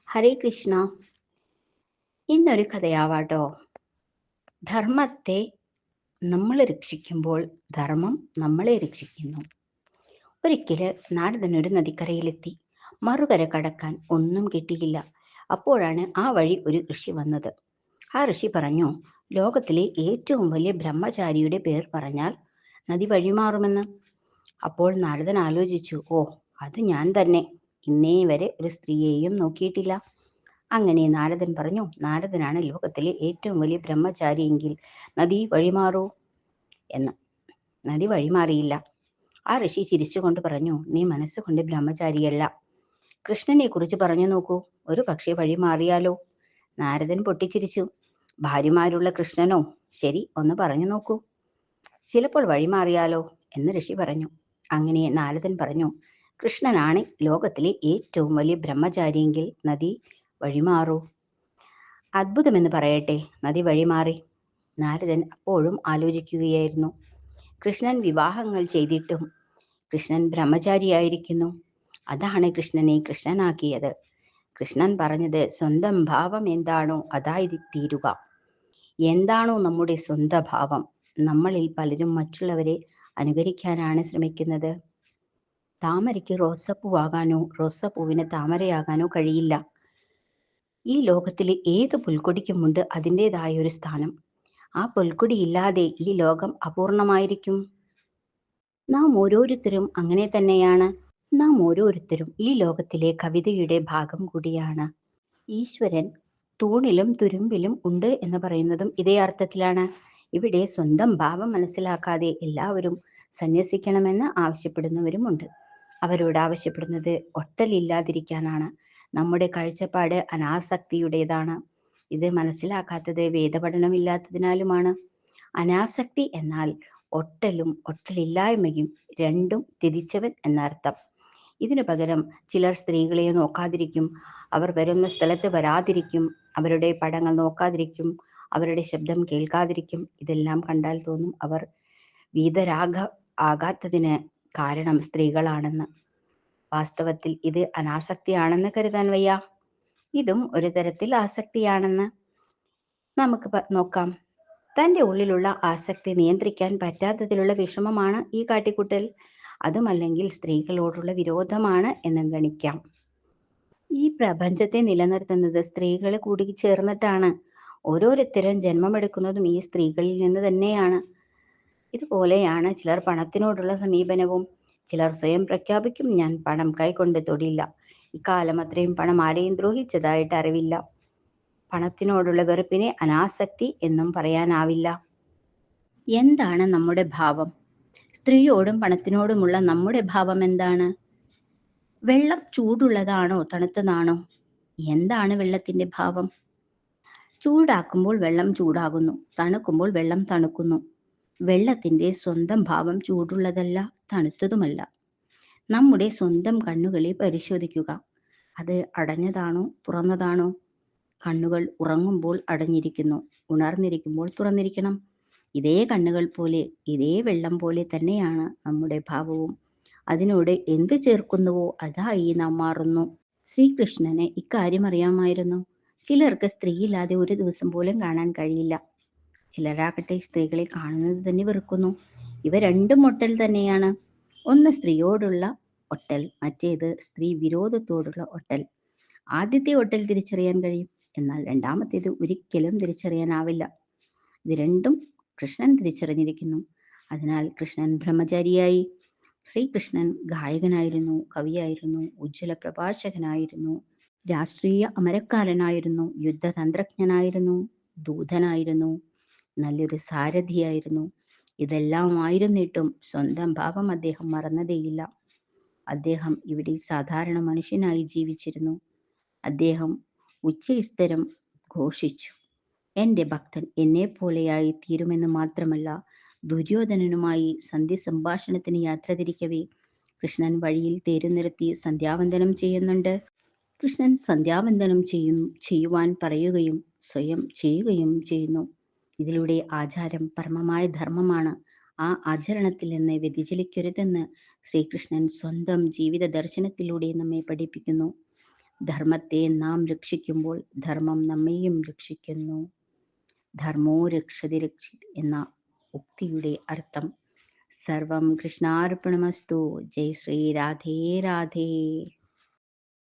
ഹരേ കൃഷ്ണ. ഇന്നൊരു കഥയാവാട്ടോ. ധർമ്മത്തെ നമ്മൾ രക്ഷിക്കുമ്പോൾ ധർമ്മം നമ്മളെ രക്ഷിക്കുന്നു. ഒരിക്കല് നാരദൻ ഒരു നദിക്കരയിലെത്തി. മറുകര കടക്കാൻ ഒന്നും കിട്ടിയില്ല. അപ്പോഴാണ് ആ വഴി ഒരു ഋഷി വന്നത്. ആ ഋഷി പറഞ്ഞു, ലോകത്തിലെ ഏറ്റവും വലിയ ബ്രഹ്മചാരിയുടെ പേർ പറഞ്ഞാൽ നദി വഴിമാറുമെന്ന്. അപ്പോൾ നാരദൻ ആലോചിച്ചു, ഓ, അത് ഞാൻ തന്നെ. ഇന്നേ വരെ ഒരു സ്ത്രീയെയും നോക്കിയിട്ടില്ല. അങ്ങനെ നാരദൻ പറഞ്ഞു, നാരദനാണ് ലോകത്തിലെ ഏറ്റവും വലിയ ബ്രഹ്മചാരിയെങ്കിൽ നദി വഴിമാറൂ എന്ന്. നദി വഴിമാറിയില്ല. ആ ഋഷി ചിരിച്ചുകൊണ്ട് പറഞ്ഞു, നീ മനസ്സുകൊണ്ട് ബ്രഹ്മചാരിയല്ല. കൃഷ്ണനെ കുറിച്ച് പറഞ്ഞു നോക്കൂ, ഒരു പക്ഷേ വഴിമാറിയാലോ. നാരദൻ പൊട്ടിച്ചിരിച്ചു. ഭാര്യമാരുള്ള കൃഷ്ണനോ? ശരി, ഒന്ന് പറഞ്ഞു നോക്കൂ. ചിലപ്പോൾ വഴിമാറിയാലോ എന്ന് ഋഷി പറഞ്ഞു. അങ്ങനെ നാരദൻ പറഞ്ഞു, കൃഷ്ണനാണ് ലോകത്തിലെ ഏറ്റവും വലിയ ബ്രഹ്മചാരിയെങ്കിൽ നദി വഴിമാറൂ. അത്ഭുതമെന്ന് പറയട്ടെ, നദി വഴിമാറി. നാരദൻ അപ്പോഴും ആലോചിക്കുകയായിരുന്നു. കൃഷ്ണൻ വിവാഹങ്ങൾ ചെയ്തിട്ടും കൃഷ്ണൻ ബ്രഹ്മചാരിയായിരിക്കുന്നു. അതാണ് കൃഷ്ണനെ കൃഷ്ണനാക്കിയത്. കൃഷ്ണൻ പറഞ്ഞത്, സ്വന്തം ഭാവം എന്താണോ അതായി തീരുക. എന്താണോ നമ്മുടെ സ്വന്തം ഭാവം? നമ്മളിൽ പലരും മറ്റുള്ളവരെ അനുകരിക്കാനാണ് ശ്രമിക്കുന്നത്. താമരയ്ക്ക് റോസപ്പൂവാകാനോ റോസപ്പൂവിന് താമരയാകാനോ കഴിയില്ല. ഈ ലോകത്തിലെ ഏത് പുൽക്കൊടിക്കുമുണ്ട് അതിൻ്റെതായ ഒരു സ്ഥാനം. ആ പുൽക്കൊടി ഇല്ലാതെ ഈ ലോകം അപൂർണമായിരിക്കും. നാം ഓരോരുത്തരും അങ്ങനെ തന്നെയാണ്. നാം ഓരോരുത്തരും ഈ ലോകത്തിലെ കവിതയുടെ ഭാഗം കൂടിയാണ്. ഈശ്വരൻ തൂണിലും തുരുമ്പിലും ഉണ്ട് എന്ന് പറയുന്നതും ഇതേ അർത്ഥത്തിലാണ്. ഇവിടെ സ്വന്തം ഭാവം മനസ്സിലാക്കാതെ എല്ലാവരും സന്യസിക്കണമെന്ന് ആവശ്യപ്പെടുന്നവരുമുണ്ട്. അവരോട് ആവശ്യപ്പെടുന്നത് ഒട്ടലില്ലാതിരിക്കാനാണ്. നമ്മുടെ കാഴ്ചപ്പാട് അനാസക്തിയുടേതാണ്. ഇത് മനസ്സിലാക്കാത്തത് വേദപഠനമില്ലാത്തതിനാലുമാണ്. അനാസക്തി എന്നാൽ ഒട്ടലും ഒട്ടലില്ലായ്മയും രണ്ടും ത്യജിച്ചവൻ എന്നർത്ഥം. ഇതിനു പകരം ചിലർ സ്ത്രീകളെ നോക്കാതിരിക്കും, അവർ വരുന്ന സ്ഥലത്ത് വരാതിരിക്കും, അവരുടെ പടങ്ങൾ നോക്കാതിരിക്കും, അവരുടെ ശബ്ദം കേൾക്കാതിരിക്കും. ഇതെല്ലാം കണ്ടാൽ തോന്നും അവർ വീതരാഗ ആകാത്തതിന് കാരണം സ്ത്രീകളാണെന്ന്. വാസ്തവത്തിൽ ഇത് അനാസക്തിയാണെന്ന് കരുതാൻ വയ്യ. ഇതും ഒരു തരത്തിൽ ആസക്തിയാണെന്ന് നമുക്ക് നോക്കാം. തൻ്റെ ഉള്ളിലുള്ള ആസക്തി നിയന്ത്രിക്കാൻ പറ്റാത്തതിലുള്ള വിഷമമാണ് ഈ കാട്ടിക്കൂട്ടൽ. അതുമല്ലെങ്കിൽ സ്ത്രീകളോടുള്ള വിരോധമാണ് എന്നും ഗണിക്കാം. ഈ പ്രപഞ്ചത്തെ നിലനിർത്തുന്നത് സ്ത്രീകൾ കൂടി ചേർന്നിട്ടാണ്. ഓരോരുത്തരും ജന്മമെടുക്കുന്നതും ഈ സ്ത്രീകളിൽ നിന്ന് തന്നെയാണ്. ഇതുപോലെയാണ് ചിലർ പണത്തിനോടുള്ള സമീപനവും. ചിലർ സ്വയം പ്രഖ്യാപിക്കും, ഞാൻ പണം കൈകൊണ്ട് തൊടില്ല. ഇക്കാലം അത്രയും പണം ആരെയും ദ്രോഹിച്ചതായിട്ട് അറിവില്ല. പണത്തിനോടുള്ള വെറുപ്പിനെ അനാസക്തി എന്നും പറയാനാവില്ല. എന്താണ് നമ്മുടെ ഭാവം? സ്ത്രീയോടും പണത്തിനോടുമുള്ള നമ്മുടെ ഭാവം എന്താണ്? വെള്ളം ചൂടുള്ളതാണോ തണുത്തതാണോ? എന്താണ് വെള്ളത്തിന്റെ ഭാവം? ചൂടാക്കുമ്പോൾ വെള്ളം ചൂടാകുന്നു, തണുക്കുമ്പോൾ വെള്ളം തണുക്കുന്നു. വെള്ളത്തിന്റെ സ്വന്തം ഭാവം ചൂടുള്ളതല്ല, തണുത്തതുമല്ല. നമ്മുടെ സ്വന്തം കണ്ണുകളെ പരിശോധിക്കുക. അത് അടഞ്ഞതാണോ തുറന്നതാണോ? കണ്ണുകൾ ഉറങ്ങുമ്പോൾ അടഞ്ഞിരിക്കുന്നു, ഉണർന്നിരിക്കുമ്പോൾ തുറന്നിരിക്കണം. ഇതേ കണ്ണുകൾ പോലെ, ഇതേ വെള്ളം പോലെ തന്നെയാണ് നമ്മുടെ ഭാവവും. അതിനോട് എന്ത് ചേർക്കുന്നുവോ അതായി നാം മാറുന്നു. ശ്രീകൃഷ്ണന് ഇക്കാര്യം അറിയാമായിരുന്നു. ചിലർക്ക് സ്ത്രീയില്ലാതെ ഒരു ദിവസം പോലും കാണാൻ കഴിയില്ല. ചിലരാകട്ടെ സ്ത്രീകളെ കാണുന്നത് തന്നെ വെറുക്കുന്നു. ഇവ രണ്ടും ഒട്ടൽ തന്നെയാണ്. ഒന്ന് സ്ത്രീയോടുള്ള ഒട്ടൽ, മറ്റേത് സ്ത്രീ വിരോധത്തോടുള്ള ഒട്ടൽ. ആദ്യത്തെ ഒട്ടൽ തിരിച്ചറിയാൻ കഴിയും, എന്നാൽ രണ്ടാമത്തേത് ഒരിക്കലും തിരിച്ചറിയാനാവില്ല. ഇത് രണ്ടും കൃഷ്ണൻ തിരിച്ചറിഞ്ഞിരിക്കുന്നു. അതിനാൽ കൃഷ്ണൻ ബ്രഹ്മചാരിയായി. ശ്രീകൃഷ്ണൻ ഗായകനായിരുന്നു, കവിയായിരുന്നു, ഉജ്ജ്വല പ്രഭാഷകനായിരുന്നു, രാഷ്ട്രീയ അമരക്കാരനായിരുന്നു, യുദ്ധതന്ത്രജ്ഞനായിരുന്നു, ദൂതനായിരുന്നു, നല്ലൊരു സാരഥിയായിരുന്നു. ഇതെല്ലാം ആയിരുന്നിട്ടും സ്വന്തം ഭാവം അദ്ദേഹം മറന്നതേയില്ല. അദ്ദേഹം ഇവിടെ സാധാരണ മനുഷ്യനായി ജീവിച്ചിരുന്നു. അദ്ദേഹം ഉച്ചസ്ഥരം ഘോഷിച്ചു, എൻ്റെ ഭക്തൻ എന്നെ പോലെയായി തീരുമെന്ന് മാത്രമല്ല, ദുര്യോധനനുമായി സന്ധി സംഭാഷണത്തിന് യാത്ര തിരിക്കവേ കൃഷ്ണൻ വഴിയിൽ തേരുനിർത്തി സന്ധ്യാവന്ദനം ചെയ്യുന്നുണ്ട്. കൃഷ്ണൻ സന്ധ്യാവന്ദനം ചെയ്യുവാൻ പറയുകയും സ്വയം ചെയ്യുകയും ചെയ്യുന്നു. ഇതിലൂടെ ആചാരം പരമമായ ധർമ്മമാണ്. ആ ആചരണത്തിൽ നിന്ന് വ്യതിചലിക്കരുതെന്ന് ശ്രീകൃഷ്ണൻ സ്വന്തം ജീവിത ദർശനത്തിലൂടെ നമ്മെ പഠിപ്പിക്കുന്നു. ധർമ്മത്തെ നാം രക്ഷിക്കുമ്പോൾ ധർമ്മം നമ്മെയും രക്ഷിക്കുന്നു. ധർമ്മോ രക്ഷതി രക്ഷിത് എന്ന ഉക്തിയുടെ അർത്ഥം. സർവം കൃഷ്ണാർപ്പണമസ്തു. ജയ് ശ്രീ രാധേ രാധേ.